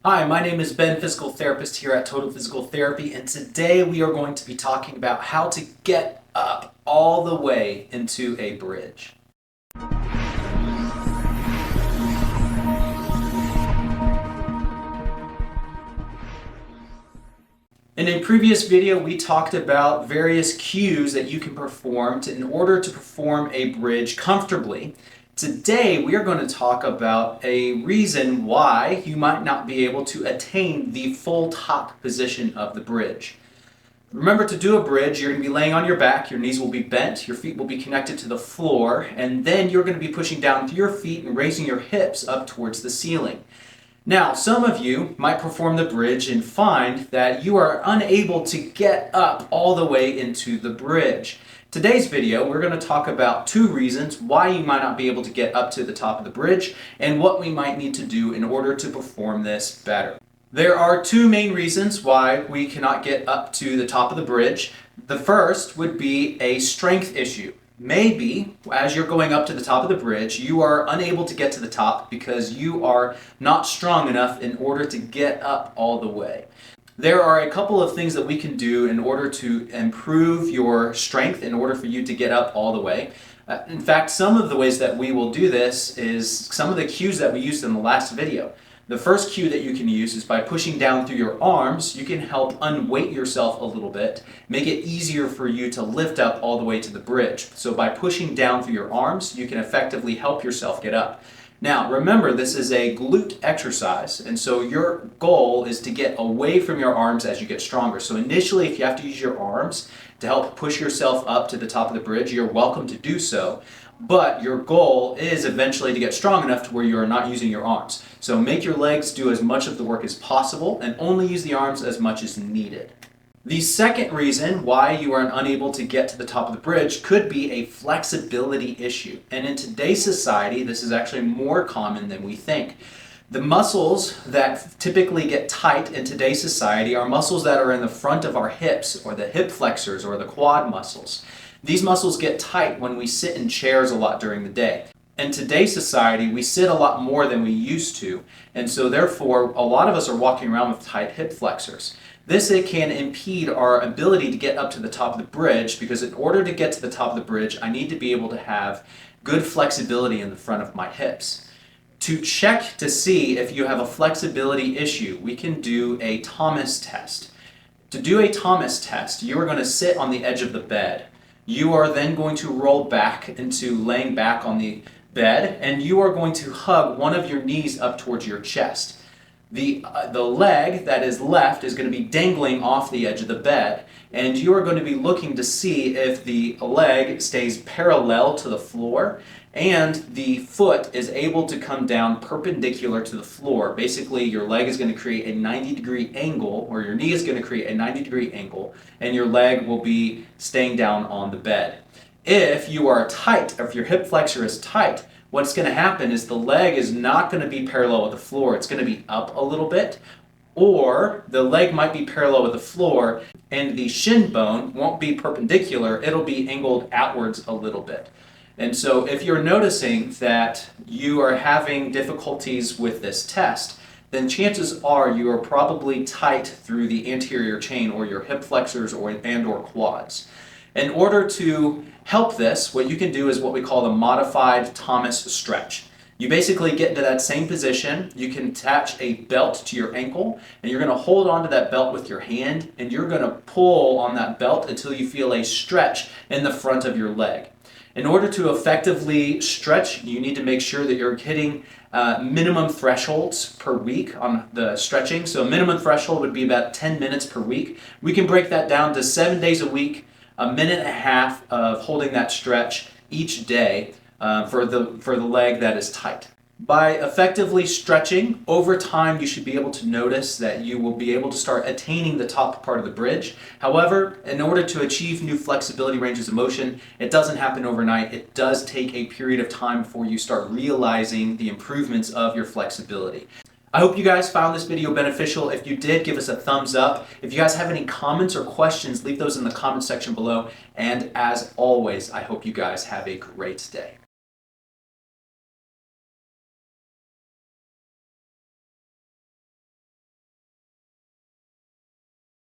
Hi, my name is Ben, physical therapist here at Total Physical Therapy, and today we are going to be talking about how to get up all the way into a bridge. In a previous video, we talked about various cues that you can perform in order to perform a bridge comfortably. Today, we are going to talk about a reason why you might not be able to attain the full top position of the bridge. Remember, to do a bridge, you're going to be laying on your back, your knees will be bent, your feet will be connected to the floor, and then you're going to be pushing down through your feet and raising your hips up towards the ceiling. Now, some of you might perform the bridge and find that you are unable to get up all the way into the bridge. Today's video, we're going to talk about two reasons why you might not be able to get up to the top of the bridge and what we might need to do in order to perform this better. There are two main reasons why we cannot get up to the top of the bridge. The first would be a strength issue. Maybe, as you're going up to the top of the bridge, you are unable to get to the top because you are not strong enough in order to get up all the way. There are a couple of things that we can do in order to improve your strength in order for you to get up all the way. In fact, some of the ways that we will do this is some of the cues that we used in the last video. The first cue that you can use is by pushing down through your arms. You can help unweight yourself a little bit, make it easier for you to lift up all the way to the bridge. So by pushing down through your arms, you can effectively help yourself get up. Now, remember, this is a glute exercise, and so your goal is to get away from your arms as you get stronger. So initially, if you have to use your arms to help push yourself up to the top of the bridge, you're welcome to do so. But your goal is eventually to get strong enough to where you are not using your arms. So make your legs do as much of the work as possible and only use the arms as much as needed. The second reason why you are unable to get to the top of the bridge could be a flexibility issue. And in today's society, this is actually more common than we think. The muscles that typically get tight in today's society are muscles that are in the front of our hips, or the hip flexors, or the quad muscles. These muscles get tight when we sit in chairs a lot during the day. In today's society, we sit a lot more than we used to, and so therefore, a lot of us are walking around with tight hip flexors. This can impede our ability to get up to the top of the bridge, because in order to get to the top of the bridge, I need to be able to have good flexibility in the front of my hips. To check to see if you have a flexibility issue, we can do a Thomas test. To do a Thomas test, you are going to sit on the edge of the bed. You are then going to roll back into laying back on the bed, and you are going to hug one of your knees up towards your chest. The leg that is left is going to be dangling off the edge of the bed, and you are going to be looking to see if the leg stays parallel to the floor and the foot is able to come down perpendicular to the floor. Basically, your leg is going to create a 90-degree angle, or your knee is going to create a 90-degree angle, and your leg will be staying down on the bed. If you are tight, if your hip flexor is tight, what's going to happen is the leg is not going to be parallel with the floor. It's going to be up a little bit, or the leg might be parallel with the floor and the shin bone won't be perpendicular. It'll be angled outwards a little bit. And so if you're noticing that you are having difficulties with this test, then chances are you are probably tight through the anterior chain, or your hip flexors or quads. In order to help this, what you can do is what we call the modified Thomas stretch. You basically get into that same position. You can attach a belt to your ankle, and you're going to hold onto that belt with your hand, and you're going to pull on that belt until you feel a stretch in the front of your leg. In order to effectively stretch, you need to make sure that you're hitting minimum thresholds per week on the stretching. So a minimum threshold would be about 10 minutes per week. We can break that down to 7 days a week, a minute and a half of holding that stretch each day for the leg that is tight. By effectively stretching, over time you should be able to notice that you will be able to start attaining the top part of the bridge. However, in order to achieve new flexibility ranges of motion, it doesn't happen overnight. It does take a period of time before you start realizing the improvements of your flexibility. I hope you guys found this video beneficial. If you did, give us a thumbs up. If you guys have any comments or questions, leave those in the comment section below. And as always, I hope you guys have a great day.